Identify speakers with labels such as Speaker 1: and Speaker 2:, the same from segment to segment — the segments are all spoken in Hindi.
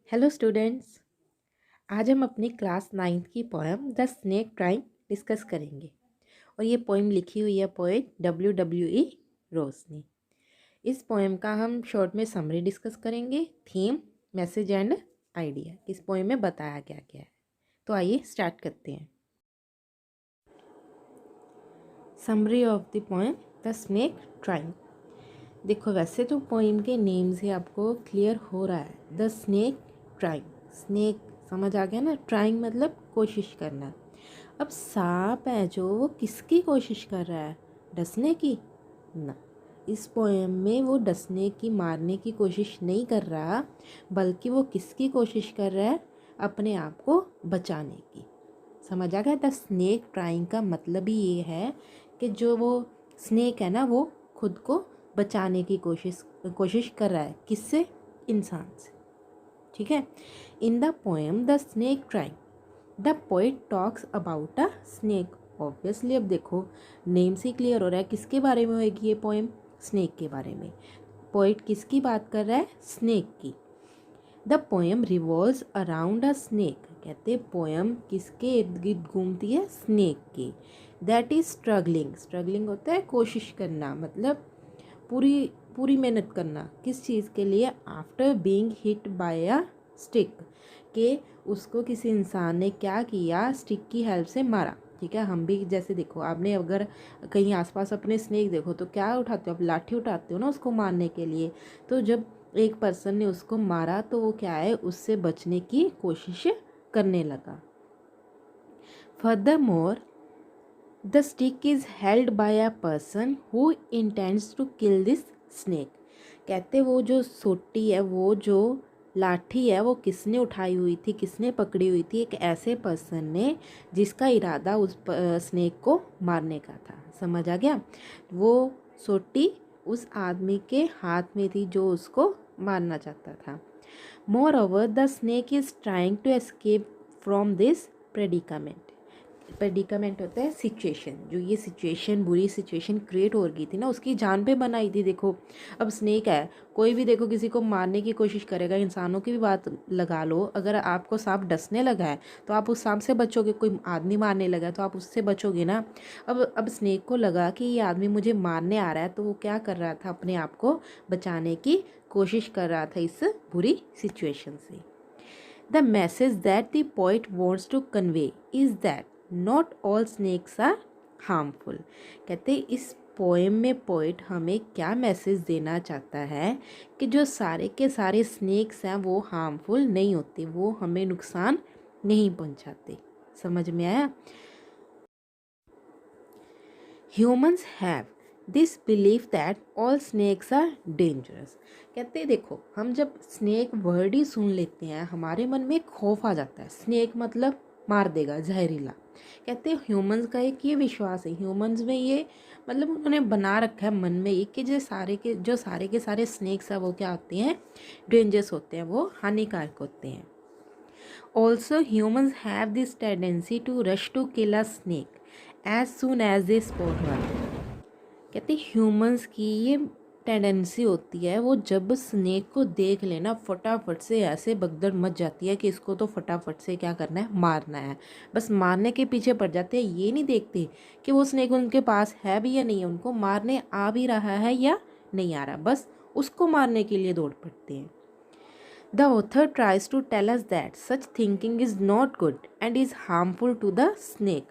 Speaker 1: Hello students. आज हम अपनी क्लास 9th की poem the snake trying discuss करेंगे और ये पोएम लिखी हुई है पोएट W. रोज ने। इस पोएम का हम शॉर्ट में समरी डिस्कस करेंगे। थीम, मैसेज एंड आइडिया इस पोएम में बताया गया है। तो आइए स्टार्ट करते हैं। Summary of the poem the snake trying. देखो, वैसे तो पोएम के नेम से आपको क्लियर हो रहा है द स्नेक ट्राइंग। स्नेक समझ आ गया ना, ट्राइंग मतलब कोशिश करना। अब सांप है जो, वो किसकी कोशिश कर रहा है? डसने की ना। इस पोएम में वो डसने की, मारने की कोशिश नहीं कर रहा, बल्कि वो किसकी कोशिश कर रहा है? अपने आप को बचाने की। समझ आ गया? द स्नेक ट्राइंग का मतलब ही ये है कि जो वो स्नेक है ना, वो खुद को बचाने की कोशिश कर रहा है। किससे? इंसान से। ठीक है। In the poem the snake trying the poet talks about a snake. Obviously अब देखो, नेम से क्लियर हो रहा है किसके बारे में होगी ये पोएम? स्नेक के बारे में। पोएट किसकी बात कर रहा है? स्नेक की। The poem revolves around a snake. कहते पोएम किसके इर्द गिर्द घूमती है? स्नेक की। That is struggling. स्ट्रगलिंग होता है कोशिश करना, मतलब पूरी पूरी मेहनत करना। किस चीज़ के लिए? After being hit by a stick, के उसको किसी इंसान ने क्या किया? स्टिक की हेल्प से मारा। ठीक है। हम भी जैसे देखो, आपने अगर कहीं आसपास अपने स्नेक देखो तो क्या उठाते हो? आप लाठी उठाते हो ना उसको मारने के लिए। तो जब एक पर्सन ने उसको मारा तो वो क्या है, उससे बचने की कोशिश करने लगा। Furthermore the stick is held by a person who intends to kill this snake. कहते वो जो सोटी है, वो जो लाठी है, वो किसने उठाई हुई थी, किसने पकड़ी हुई थी? एक ऐसे पर्सन ने जिसका इरादा उस स्नेक को मारने का था। समझ आ गया? वो सोटी उस आदमी के हाथ में थी जो उसको मारना चाहता था। Moreover the snake is trying to escape from this predicament. Predicament होता है सिचुएशन। जो ये सिचुएशन, बुरी सिचुएशन क्रिएट हो गई थी ना, उसकी जान पे बनाई थी। देखो, अब स्नेक है, कोई भी देखो किसी को मारने की कोशिश करेगा। इंसानों की भी बात लगा लो, अगर आपको सांप डसने लगा है तो आप उस सांप से बचोगे। कोई आदमी मारने लगा है तो आप उससे बचोगे ना। अब स्नेक को लगा कि ये आदमी मुझे मारने आ रहा है, तो वो क्या कर रहा था? अपने आप को बचाने की कोशिश कर रहा था इस बुरी सिचुएशन से। The message that the poet wants to convey is that not all snakes are harmful। कहते इस पोएम में पोएट हमें क्या मैसेज देना चाहता है कि जो सारे के सारे स्नेक्स हैं वो हार्मफुल नहीं होते, वो हमें नुकसान नहीं पहुंचाते। समझ में आया? Humans have this believe that all snakes are dangerous. कहते हैं देखो, हम जब स्नेक वर्ड ही सुन लेते हैं हमारे मन में खौफ आ जाता है। स्नेक मतलब मार देगा, जहरीला। कहते हैं ह्यूमन्स का एक ये विश्वास है, ह्यूमन्स में ये मतलब उन्होंने बना रखा है मन में एक, कि जो सारे के सारे स्नेक्स हैं वो क्या होते हैं? डेंजरस होते हैं, वो हानिकारक होते हैं। Also humans have this tendency to rush to kill a snake as soon as they spot one. कहते ह्यूमंस की ये टेंडेंसी होती है, वो जब स्नेक को देख लेना फटाफट से ऐसे भगदड़ मच जाती है कि इसको तो फटाफट से क्या करना है? मारना है। बस मारने के पीछे पड़ जाते हैं, ये नहीं देखते कि वो स्नेक उनके पास है भी या नहीं है, उनको मारने आ भी रहा है या नहीं आ रहा, बस उसको मारने के लिए दौड़ पड़ते हैं। The author tries to tell us that such thinking is not good and is harmful to the snake.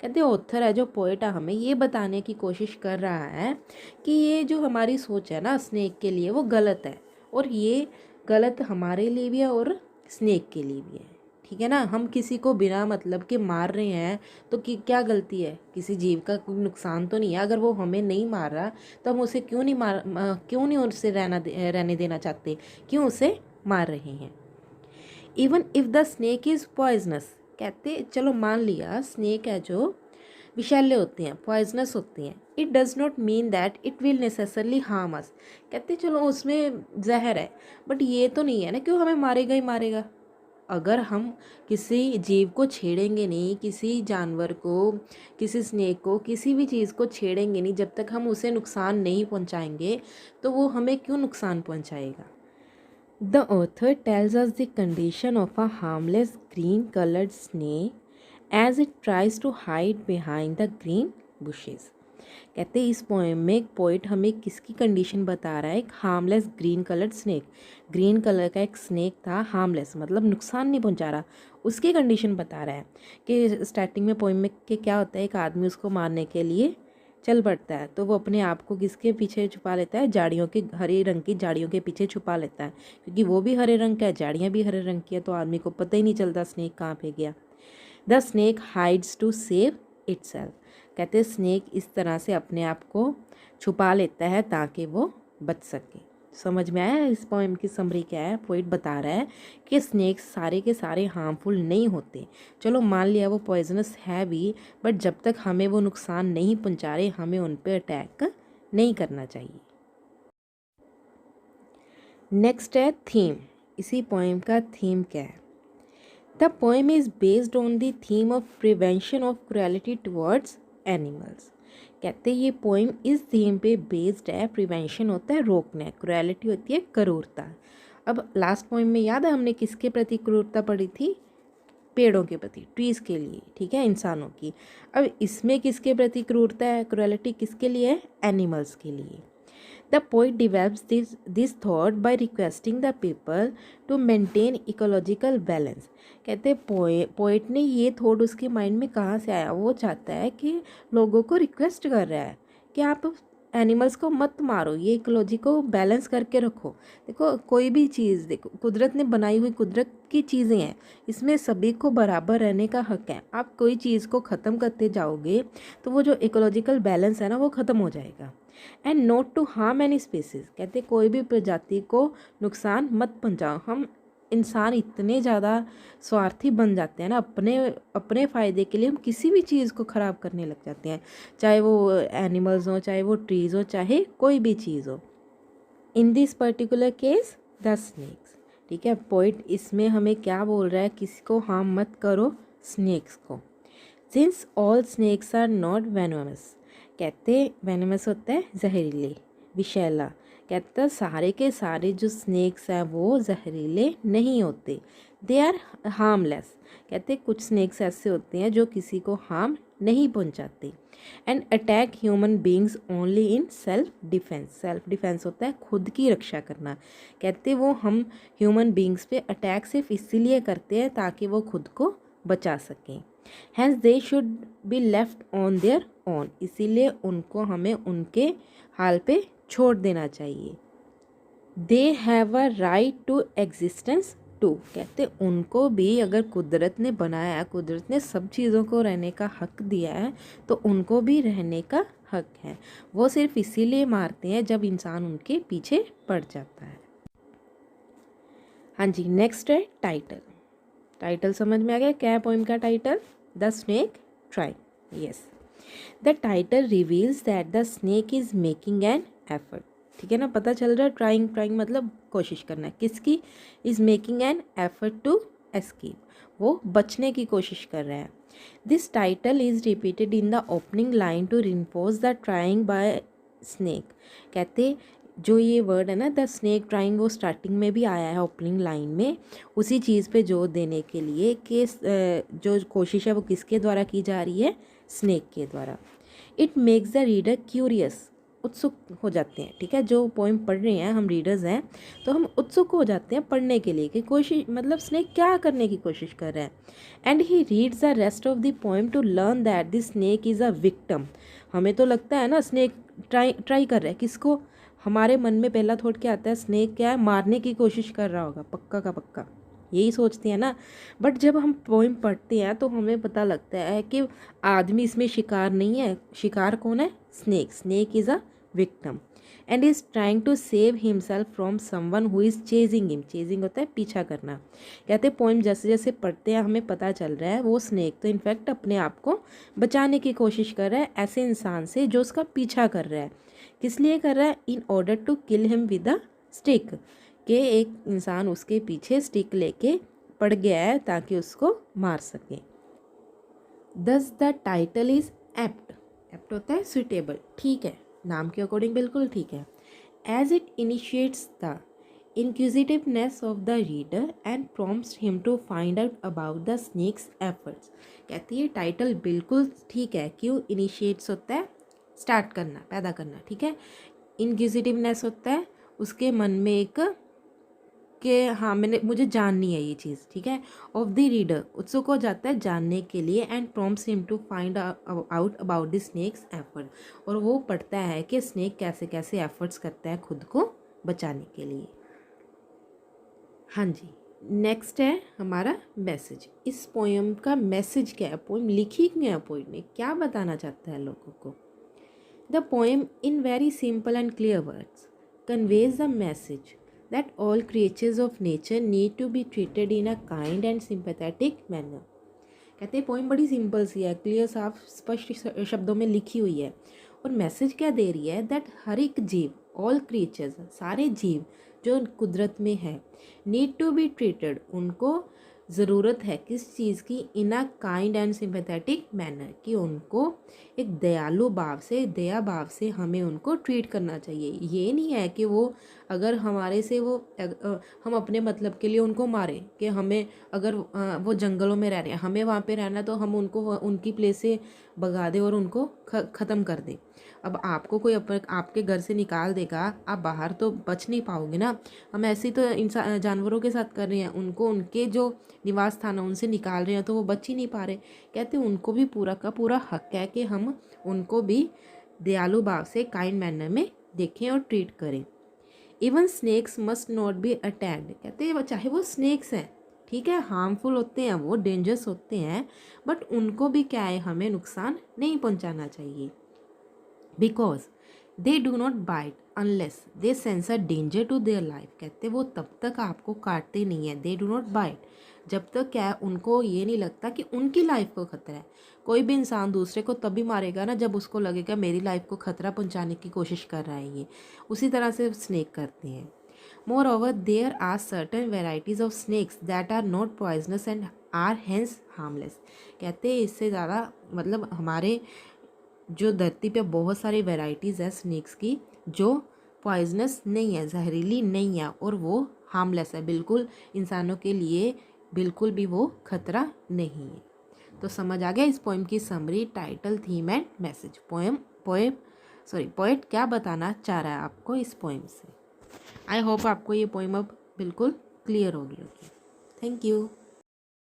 Speaker 1: कहते ऑथर है, जो पोएट है, हमें ये बताने की कोशिश कर रहा है कि ये जो हमारी सोच है ना स्नेक के लिए, वो गलत है। और ये गलत हमारे लिए भी है और स्नेक के लिए भी है। ठीक है ना? हम किसी को बिना मतलब के मार रहे हैं तो क्या गलती है? किसी जीव का कोई नुकसान तो नहीं है। अगर वो हमें नहीं मार रहा तो हम उसे क्यों नहीं उससे रहने देना चाहते? क्यों उसे मार रहे हैं? Even if the snake is poisonous. कहते चलो मान लिया स्नेक है जो विषैले होते हैं, पॉइजनस होते हैं, it does not mean that it will necessarily harm us. कहते चलो उसमें जहर है, बट ये तो नहीं है ना कि वो हमें मारेगा ही मारेगा। अगर हम किसी जीव को छेड़ेंगे नहीं, किसी जानवर को, किसी स्नेक को, किसी भी चीज़ को छेड़ेंगे नहीं, जब तक हम उसे नुकसान नहीं पहुंचाएंगे तो वो हमें क्यों नुकसान पहुंचाएगा? The author tells us the condition of a harmless green colored snake as it tries to hide behind the green bushes. कहते हैं इस पोएम में एक पोइट हमें किसकी कंडीशन बता रहा है, एक harmless green coloured snake, green colour का एक स्नेक था, हार्मलेस मतलब नुकसान नहीं पहुंचा रहा, उसकी कंडीशन बता रहा है कि स्टार्टिंग में पोएम में कि क्या होता है, एक आदमी उसको मारने के लिए चल पड़ता है तो वो अपने आप को किसके पीछे छुपा लेता है, झाड़ियों के, हरे रंग की झाड़ियों के पीछे छुपा लेता है, क्योंकि वो भी हरे रंग का है, झाड़ियाँ भी हरे रंग की है, तो आदमी को पता ही नहीं चलता स्नेक कहाँ पे गया। The snake hides to save itself, कहते हैं स्नेक इस तरह से अपने आप को छुपा लेता है ताकि वो बच सके। समझ में आया इस पोएम की समरी क्या है? पोइट बता रहा है कि स्नेक्स सारे के सारे हार्मफुल नहीं होते, चलो मान लिया वो पॉइजनस है भी, बट जब तक हमें वो नुकसान नहीं पहुंचा रहे हमें उन पर अटैक नहीं करना चाहिए। नेक्स्ट है थीम। इसी पोएम का थीम क्या है? The poem is based on the theme of prevention of cruelty towards animals. कहते हैं ये पोएम इस थीम पे बेस्ड है, प्रिवेंशन होता है रोकना, क्रुएलिटी होती है क्रूरता। अब लास्ट पोएम में याद है हमने किसके प्रति क्रूरता पड़ी थी? पेड़ों के प्रति, ट्रीज़ के लिए, ठीक है, इंसानों की। अब इसमें किसके प्रति क्रूरता है, क्रुएलिटी किसके लिए है? एनिमल्स के लिए। The poet develops this thought by requesting the people to maintain ecological balance। कहते पोएट ने ये थॉट उसके माइंड में कहाँ से आया? वो चाहता है कि लोगों को रिक्वेस्ट कर रहा है कि आप एनिमल्स को मत मारो, ये इकोलॉजी को बैलेंस करके रखो। देखो कोई भी चीज़, देखो कुदरत ने बनाई हुई कुदरत की चीज़ें हैं, इसमें सभी को बराबर रहने का हक है। आप कोई चीज़ को ख़त्म करते जाओगे तो वो जो इकोलॉजिकल बैलेंस है ना वो ख़त्म हो जाएगा। And not to harm any species, कहते कोई भी प्रजाति को नुकसान मत पहुंचाओ। हम इंसान इतने ज़्यादा स्वार्थी बन जाते हैं ना, अपने फ़ायदे के लिए हम किसी भी चीज़ को ख़राब करने लग जाते हैं, चाहे वो एनिमल्स हो, चाहे वो ट्रीज़ हो, चाहे कोई भी चीज़ हो। In this particular case the snakes, ठीक है। पोइट इसमें हमें क्या बोल रहा है? किसी को हार्म मत करो, स्नेक्स को। Since all snakes are not venomous, कहते वेनमस होता है जहरीले, विषैला। कहता सारे के सारे जो स्नेक्स हैं वो जहरीले नहीं होते, दे आर हार्मलेस। कहते कुछ स्नेक्स ऐसे होते हैं जो किसी को हार्म नहीं पहुंचाते। And attack human beings only in self defence, self defence होता है खुद की रक्षा करना। कहते वो हम ह्यूमन बींग्स पे अटैक सिर्फ इसीलिए करते हैं ताकि वो खुद को बचा सकें। Hence they should be left on their own, इसीलिए उनको हमें उनके हाल पे छोड़ देना चाहिए। They have a right to existence too, कहते उनको भी अगर कुदरत ने बनाया, कुदरत ने सब चीज़ों को रहने का हक दिया है तो उनको भी रहने का हक है। वो सिर्फ इसीलिए मारते हैं जब इंसान उनके पीछे पड़ जाता है। हाँ जी, नेक्स्ट है टाइटल। टाइटल समझ में आ गया क्या है पोएम का title? The snake trying. Yes, the title reveals that the snake is making an effort, ठीक है ना, पता चल रहा है। ट्राइंग, ट्राइंग मतलब कोशिश करना, किसकी? Is making an effort to escape, वो बचने की कोशिश कर रहा है। This title is repeated in the opening line to reinforce the trying by snake. कहते जो ये वर्ड है ना द स्नेक ट्राइंग, वो स्टार्टिंग में भी आया है ओपनिंग लाइन में, उसी चीज़ पे जोर देने के लिए कि जो कोशिश है वो किसके द्वारा की जा रही है? स्नेक के द्वारा। It makes the reader curious, उत्सुक हो जाते हैं, ठीक है। जो पोएम पढ़ रहे हैं हम रीडर्स हैं तो हम उत्सुक हो जाते हैं पढ़ने के लिए कि कोशिश मतलब स्नेक क्या करने की कोशिश कर रहा है। And he reads the rest of the poem to learn that the snake is a victim. हमें तो लगता है ना स्नेक ट्राई कर रहा है, किसको? हमारे मन में पहला थॉट क्या आता है? स्नेक क्या है? मारने की कोशिश कर रहा होगा, पक्का का पक्का, यही सोचते हैं ना। बट जब हम पोएम पढ़ते हैं तो हमें पता लगता है कि आदमी इसमें शिकार नहीं है। शिकार कौन है? Snake. Snake is a victim and is trying to save himself from someone who is chasing him. Chasing होता है पीछा करना। कहते पोएम जैसे जैसे पढ़ते हैं हमें पता चल रहा है वो स्नेक तो इनफैक्ट अपने आप को बचाने की कोशिश कर रहा है ऐसे इंसान से जो उसका पीछा कर रहा है। किस लिए कर रहा है? In order to kill him with a stick, कि एक इंसान उसके पीछे स्टिक लेके पड़ गया है ताकि उसको मार सके। दस the title is apt. Apt होता है सुइटेबल, ठीक है, नाम के अकॉर्डिंग बिल्कुल ठीक है। As it initiates the, inquisitiveness of the reader and prompts him to find out about the snake's efforts. कहती है टाइटल बिल्कुल ठीक है, क्यों इनिशिएट्स होता है स्टार्ट करना, पैदा करना, ठीक है। इंक्विजिटिवनेस होता है उसके मन में एक कि हाँ मुझे जाननी है ये चीज़, ठीक है। ऑफ द रीडर उत्सुक हो जाता है जानने के लिए, and prompts him to find out about the snake's effort, और वो पढ़ता है कि स्नेक कैसे कैसे एफर्ट्स करता है खुद को बचाने के लिए। हाँ जी, नेक्स्ट है हमारा मैसेज। इस पोएम का मैसेज क्या है, पोएम लिखी क्यों है, पोएम ने क्या बताना चाहता है लोगों को। The poem in very simple and clear words conveys the message that all creatures of nature need to be treated in a kind and sympathetic manner। कहते हैं पोइम बड़ी सिंपल सी है, क्लियर साफ स्पष्ट शब्दों में लिखी हुई है, और मैसेज क्या दे रही है, दैट हर एक जीव, ऑल क्रिएचर्स सारे जीव जो कुदरत में है, नीड टू बी ट्रीटेड उनको ज़रूरत है किस चीज़ की, in a kind and sympathetic manner, कि उनको एक दयालु भाव से, दया भाव से हमें उनको ट्रीट करना चाहिए। ये नहीं है कि वो अगर हमारे से वो हम अपने मतलब के लिए उनको मारें, कि हमें अगर वो जंगलों में रह रहे हैं, हमें वहाँ पे रहना, तो हम उनको उनकी प्लेस से भगा दें और उनको ख़त्म कर दें। अब आपको कोई आपके घर से निकाल देगा, आप बाहर तो बच नहीं पाओगे ना। हम ऐसे ही तो इंसान जानवरों के साथ कर रहे हैं, उनको उनके जो निवास स्थान है उनसे निकाल रहे हैं, तो वो बच ही नहीं पा रहे। कहते हैं उनको भी पूरा का पूरा हक है कि हम उनको भी दयालु भाव से काइंड मैनर में देखें और ट्रीट करें। Even snakes must not be attacked. कहते हैं चाहे वो स्नेक्स हैं, ठीक है, हार्मफुल होते हैं, वो डेंजरस होते हैं, बट उनको भी क्या है, हमें नुकसान नहीं पहुंचाना चाहिए। Because they do not bite unless they sense a danger to their life. कहते वो तब तक आपको काटते नहीं है, दे डू नॉट बाइट, जब तक क्या है उनको ये नहीं लगता कि उनकी लाइफ को खतरा है। कोई भी इंसान दूसरे को तभी मारेगा ना जब उसको लगेगा मेरी लाइफ को खतरा पहुंचाने की कोशिश कर रहा है ये। उसी तरह से स्नेक करते हैं। Moreover there are certain varieties of snakes that are not poisonous and are hence harmless. कहते हैं इससे ज़्यादा मतलब हमारे जो धरती पे बहुत सारी वैरायटीज़ है स्नेक्स की जो पॉइजनस नहीं है, जहरीली नहीं है, और वो हार्मलेस है, बिल्कुल इंसानों के लिए बिल्कुल भी वो खतरा नहीं है। तो समझ आ गया इस पोएम की summary, title, theme and message. Poet क्या बताना चाह रहा है आपको इस पोएम से। आई होप आपको ये पोएम अब बिल्कुल क्लियर होगी। Thank you.